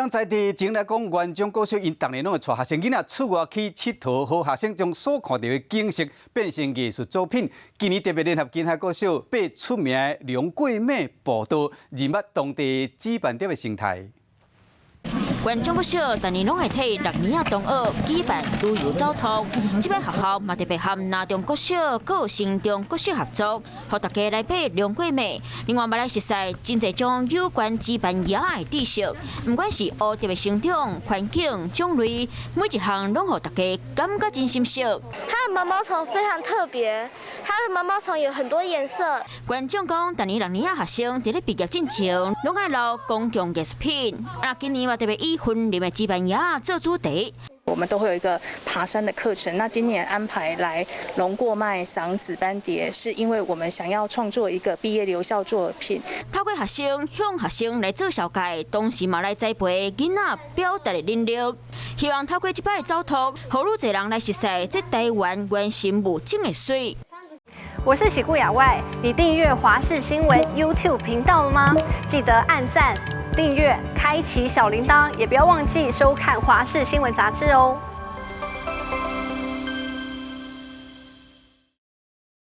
人在地前来讲，元中国小因逐年拢会带学生囡仔出外去佚佗，和学生将所看到的景色变成艺术作品。今年特别联合金海国小把出名的梁桂美步道入捌当地举办点的生态。 元中国小逐年拢会替6年啊同学举办旅游走读，这摆学校嘛特别和南中国小、佮新中国小合作，和大家来买梁桂美。另外，马来熟悉真侪种有关基班野的知识，不管是学特的成长、环境、种类，每一项拢和大家感觉真心熟。它的毛毛虫非常特别，它的毛毛虫有很多颜色。园长讲，逐年6年啊学生伫咧毕业进前，拢爱留公共艺术品。啊，今年嘛特别以婚礼的基班野做主题。 我们都会有一个爬山的课程。那今年安排来龙过脉赏紫斑蝶，是因为我们想要创作一个毕业留校作品。透过学生向学生来做小介，同时嘛来栽培囡仔表达的能力。希望透过这摆的走读，让愈侪人来熟悉这台湾原生物种的水。 我是喜顾亚外，你订阅华视新闻 YouTube 频道了吗？记得按赞、订阅、开启小铃铛，也不要忘记收看华视新闻杂志哦。